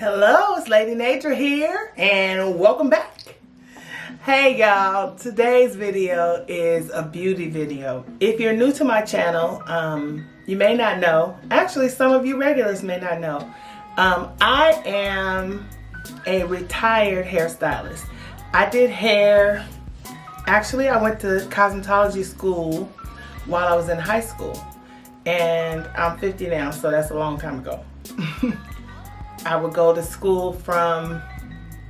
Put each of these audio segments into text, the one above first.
Hello, it's Lady Nature here, and welcome back. Hey y'all, today's video is a beauty video. If you're new to my channel, you may not know, actually some of you regulars may not know, I am a retired hairstylist. I did hair, actually I went to cosmetology school while I was in high school, and I'm 50 now, so that's a long time ago. I would go to school from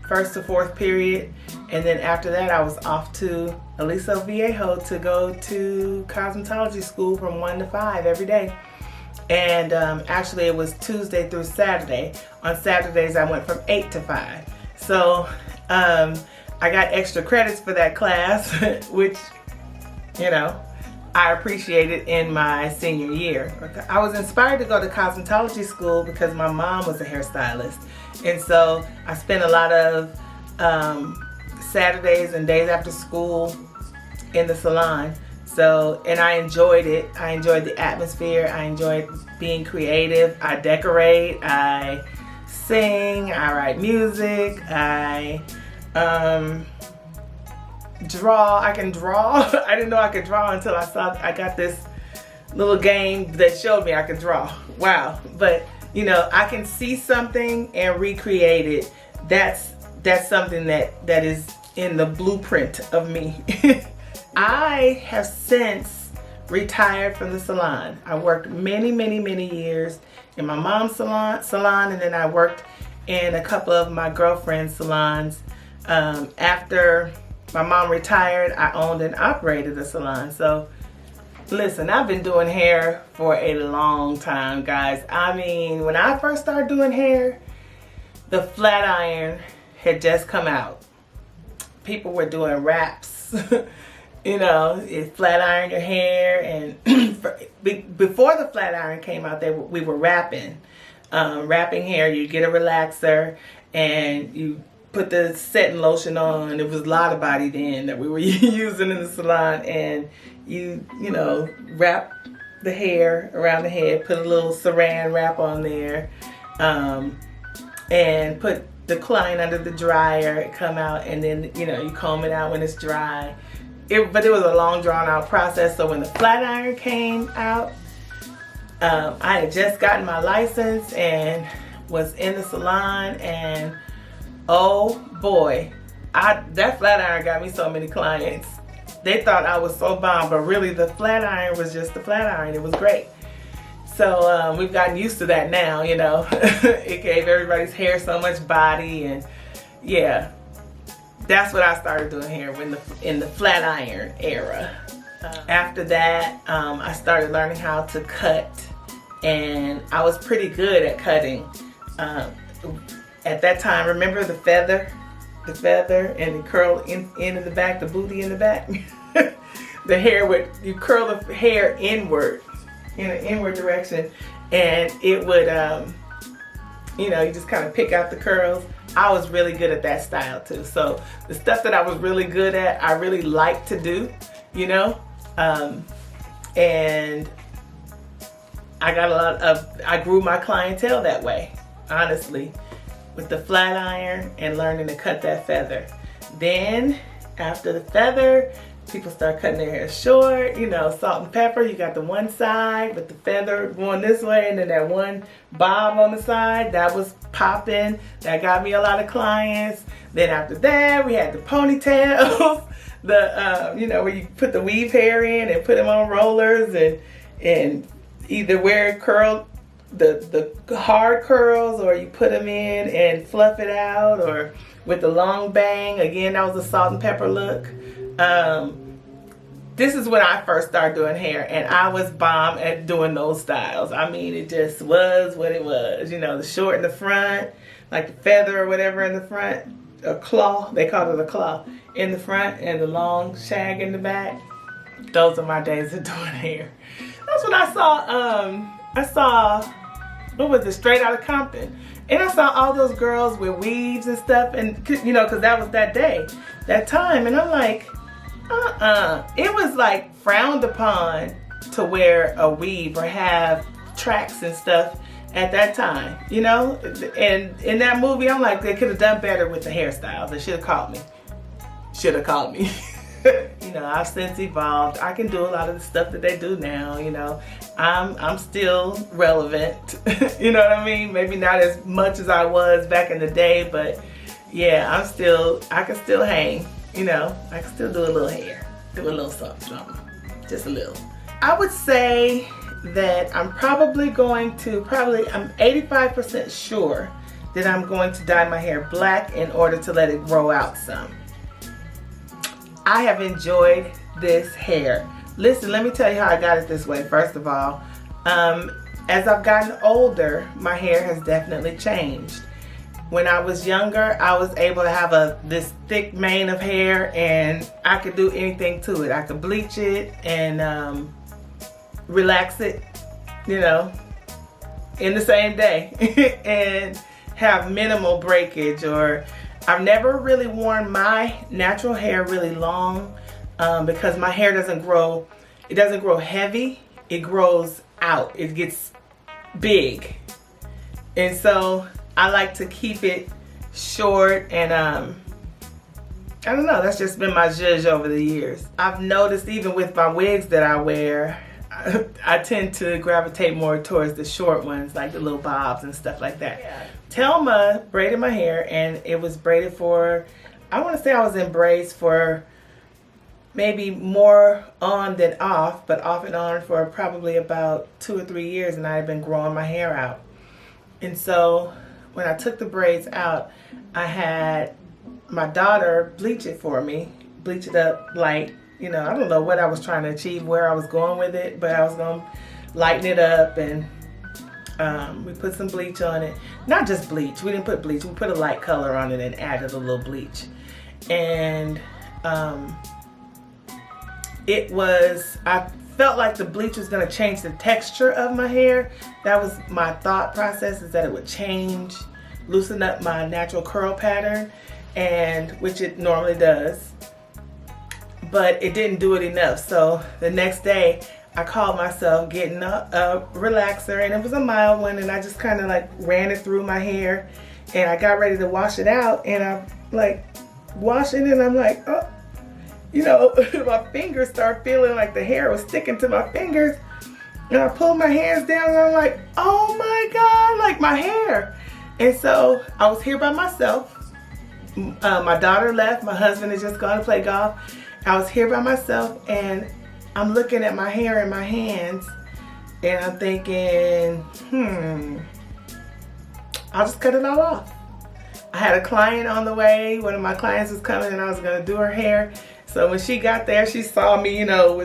first to fourth period, and then after that I was off to Aliso Viejo to go to cosmetology school from 1 to 5 every day. And actually it was Tuesday through Saturday. On Saturdays I went from 8 to 5. So I got extra credits for that class, which, you know, I appreciated in my senior year. I was inspired to go to cosmetology school because my mom was a hairstylist. And so I spent a lot of Saturdays and days after school in the salon. So, and I enjoyed it. I enjoyed the atmosphere. I enjoyed being creative. I decorate, I sing, I write music, I draw. I can draw. I didn't know I could draw until I got this little game that showed me I could draw. Wow. But you know, I can see something and recreate it. That's something that is in the blueprint of me. I have since retired from the salon. I worked many years in my mom's salon, and then I worked in a couple of my girlfriend's salons. After my mom retired, I owned and operated a salon. So listen, I've been doing hair for a long time, guys. I mean, when I first started doing hair, the flat iron had just come out. People were doing wraps, you know, it flat iron your hair. And before the flat iron came out, we were wrapping. Wrapping hair, you get a relaxer and you put the setting lotion on. It was a lot of body then that we were using in the salon, and you know, wrap the hair around the head, put a little saran wrap on there, and put the client under the dryer, come out, and then, you know, you comb it out when it's dry. But it was a long drawn out process. So when the flat iron came out, I had just gotten my license and was in the salon, and oh boy, that flat iron got me so many clients. They thought I was so bomb, but really the flat iron was just the flat iron. It was great. So we've gotten used to that now, you know. It gave everybody's hair so much body, and yeah, that's what I started doing hair in the flat iron era. After that, I started learning how to cut, and I was pretty good at cutting. At that time, remember the feather and the curl in the back, the booty in the back? The hair you curl the hair inward, in an inward direction, and it would, you know, you just kind of pick out the curls. I was really good at that style too. So the stuff that I was really good at, I really liked to do, you know, and I grew my clientele that way, honestly, with the flat iron and learning to cut that feather. Then after the feather, people start cutting their hair short, you know, salt and pepper. You got the one side with the feather going this way, and then that one bob on the side, that was popping. That got me a lot of clients. Then after that, we had the ponytails, you know, where you put the weave hair in and put them on rollers, and either wear the hard curls, or you put them in and fluff it out, or with the long bang. Again, that was a salt and pepper look. This is when I first started doing hair, and I was bomb at doing those styles. I mean, it just was what it was. You know, the short in the front, like the feather or whatever in the front, a claw, they called it a claw, in the front, and the long shag in the back. Those are my days of doing hair. That's when I saw, what was it, Straight Outta Compton. And I saw all those girls with weaves and stuff, and you know, because that was that day, that time, and I'm like, it was like frowned upon to wear a weave or have tracks and stuff at that time, you know? And in that movie, I'm like, they could have done better with the hairstyle. They should have called me. Should have called me. You know, I've since evolved. I can do a lot of the stuff that they do now, you know. I'm still relevant. You know what I mean? Maybe not as much as I was back in the day, but yeah, I can still hang, you know. I can still do a little hair. Do a little something. Just a little. I would say that I'm probably going to, I'm 85% sure that I'm going to dye my hair black in order to let it grow out some. I have enjoyed this hair. Listen, let me tell you how I got it this way. First of all, as I've gotten older, my hair has definitely changed. When I was younger, I was able to have this thick mane of hair, and I could do anything to it. I could bleach it and relax it, you know, in the same day and have minimal breakage. Or I've never really worn my natural hair really long because my hair doesn't grow, it doesn't grow heavy, it grows out, it gets big. And so I like to keep it short, and I don't know, that's just been my zhuzh over the years. I've noticed even with my wigs that I wear, I tend to gravitate more towards the short ones, like the little bobs and stuff like that. Yeah. Telma braided my hair, and it was braided for, I want to say I was in braids for maybe more on than off, but off and on for probably about 2 or 3 years, and I had been growing my hair out. And so when I took the braids out, I had my daughter bleach it for me, bleach it up light. You know, I don't know what I was trying to achieve, where I was going with it, but I was going to lighten it up, and we put some bleach on it. Not just bleach, we didn't put bleach, we put a light color on it and added a little bleach. And I felt like the bleach was going to change the texture of my hair. That was my thought process, is that it would change, loosen up my natural curl pattern, and which it normally does. But it didn't do it enough. So the next day I called myself getting a relaxer, and it was a mild one, and I just kind of like ran it through my hair, and I got ready to wash it out, and I'm like washing it, and I'm like, oh, you know, my fingers start feeling like the hair was sticking to my fingers, and I pulled my hands down, and I'm like, oh my God, like my hair. And so I was here by myself. My daughter left, my husband had just gone to play golf. I was here by myself, and I'm looking at my hair in my hands, and I'm thinking, I'll just cut it all off. I had a client on the way. One of my clients was coming, and I was going to do her hair. So when she got there, she saw me, you know,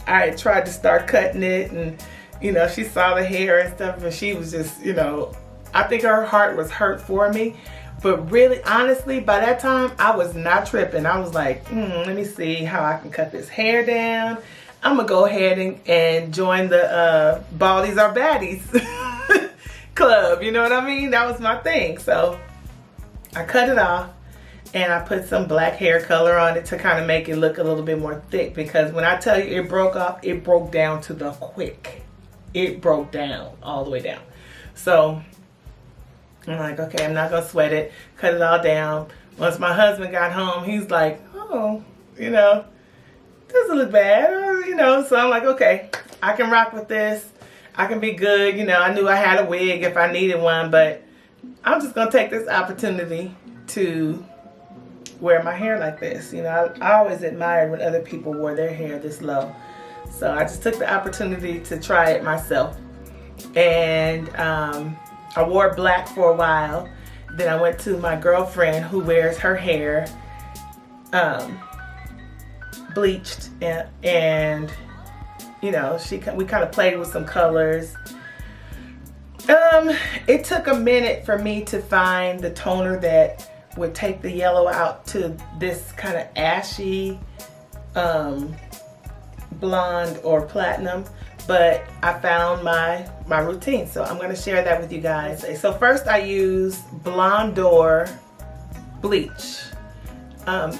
I had tried to start cutting it, and, you know, she saw the hair and stuff, and she was just, you know, I think her heart was hurt for me. But really, honestly, by that time, I was not tripping. I was like, let me see how I can cut this hair down. I'm going to go ahead and join the Baldies Are Baddies club. You know what I mean? That was my thing. So I cut it off, and I put some black hair color on it to kind of make it look a little bit more thick. Because when I tell you it broke off, it broke down to the quick. It broke down all the way down. So I'm like, okay, I'm not going to sweat it. Cut it all down. Once my husband got home, he's like, oh, you know, doesn't look bad, you know. So I'm like, okay, I can rock with this. I can be good. You know, I knew I had a wig if I needed one, but I'm just going to take this opportunity to wear my hair like this. You know, I always admired when other people wore their hair this low. So I just took the opportunity to try it myself. And I wore black for a while. Then I went to my girlfriend who wears her hair bleached, and you know, we kind of played with some colors. It took a minute for me to find the toner that would take the yellow out to this kind of ashy blonde or platinum. But I found my routine, so I'm going to share that with you guys. So first I use Blondor bleach.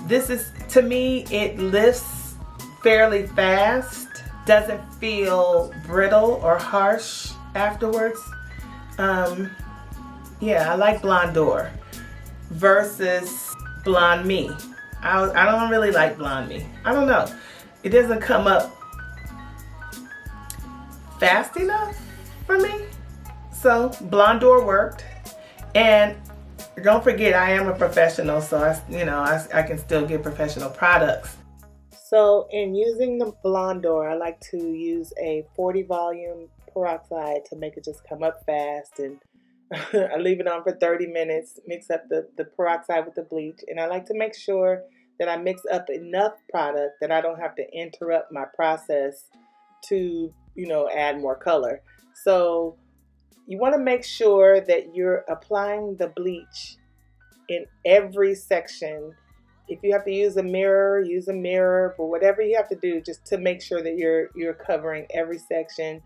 This is, to me, it lifts fairly fast, doesn't feel brittle or harsh afterwards. Yeah, I like Blondor versus Blonde Me. I don't really like Blonde Me. I don't know. It doesn't come up fast enough for me. So Blondor worked. And don't forget, I am a professional, so I can still get professional products. So in using the Blondor, I like to use a 40 volume peroxide to make it just come up fast, and I leave it on for 30 minutes, mix up the peroxide with the bleach, and I like to make sure that I mix up enough product that I don't have to interrupt my process to, add more color. So you want to make sure that you're applying the bleach in every section. If you have to use a mirror, use a mirror, but whatever you have to do, just to make sure that you're covering every section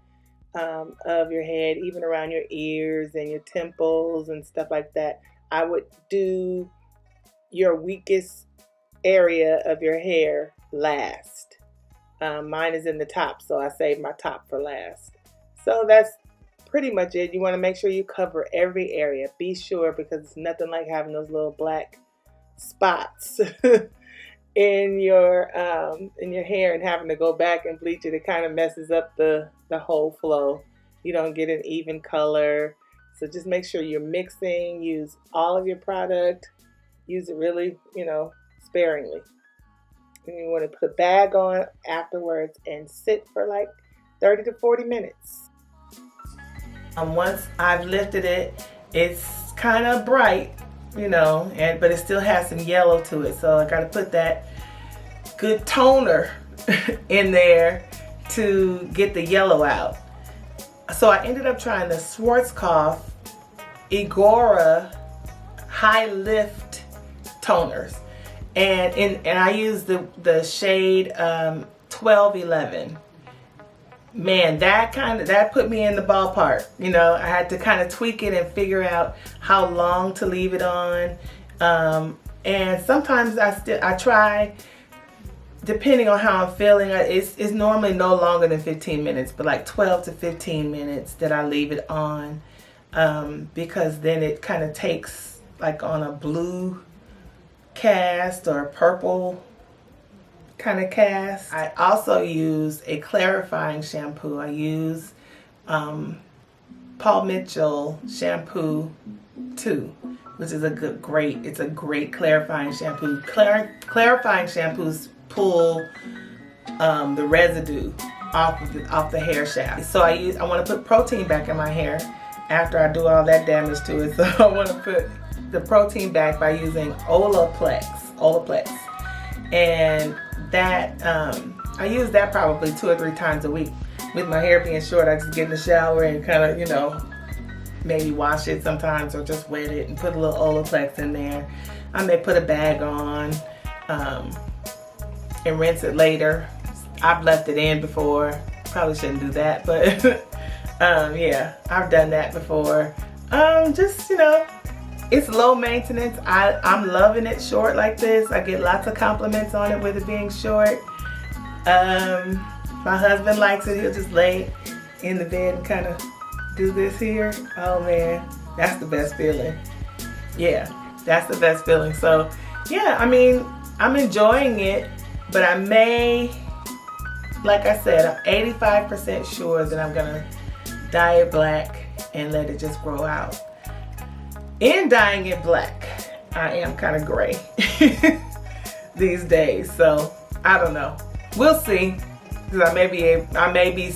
of your head, even around your ears and your temples and stuff like that. I would do your weakest area of your hair last. Mine is in the top, so I save my top for last. So that's pretty much it. You want to make sure you cover every area. Be sure, because it's nothing like having those little black spots in your hair and having to go back and bleach it. It kind of messes up the whole flow. You don't get an even color. So just make sure you're mixing. Use all of your product. Use it really, sparingly. And you want to put a bag on afterwards and sit for like 30 to 40 minutes. Once I've lifted it, it's kind of bright, but it still has some yellow to it. So I got to put that good toner in there to get the yellow out. So I ended up trying the Schwarzkopf Igora Highlifts toners, and I used the shade 1211. Man, that put me in the ballpark. I had to kind of tweak it and figure out how long to leave it on. And sometimes I try, depending on how I'm feeling. It's normally no longer than 15 minutes, but like 12 to 15 minutes that I leave it on, because then it kind of takes like on a blue cast or a purple kind of cast. I also use a clarifying shampoo. I use Paul Mitchell shampoo 2, which is it's a great clarifying shampoo. Clarifying shampoos pull the residue off the hair shaft. So I want to put protein back in my hair after I do all that damage to it. So I want to put the protein back by using Olaplex. And that I use that probably 2 or 3 times a week. With my hair being short, I just get in the shower and kind of, maybe wash it sometimes or just wet it and put a little Olaplex in there. I may put a bag on and rinse it later. I've left it in before. Probably shouldn't do that, but yeah, I've done that before. It's low maintenance. I'm loving it short like this. I get lots of compliments on it with it being short. My husband likes it. He'll just lay in the bed and kind of do this here. Oh man, that's the best feeling. Yeah, that's the best feeling. So yeah, I'm enjoying it, but I may, like I said, I'm 85% sure that I'm gonna dye it black and let it just grow out. In dyeing it black, I am kind of gray these days, so I don't know. We'll see, because I may be,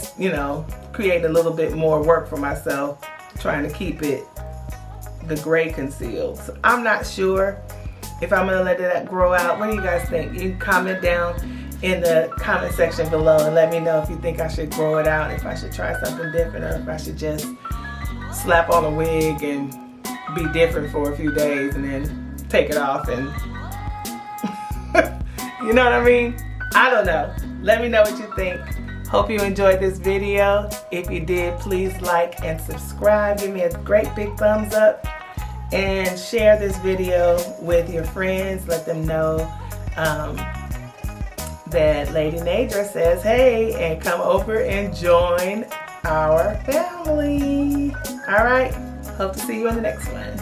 creating a little bit more work for myself, trying to keep the gray concealed. So I'm not sure if I'm gonna let that grow out. What do you guys think? You can comment down in the comment section below and let me know if you think I should grow it out, if I should try something different, or if I should just slap on a wig and be different for a few days and then take it off and you know what I mean? I don't know. Let me know what you think. Hope you enjoyed this video. If you did, please like and subscribe. Give me a great big thumbs up and share this video with your friends. Let them know that Lady Nadra says hey, and come over and join our family. All right, hope to see you in the next one.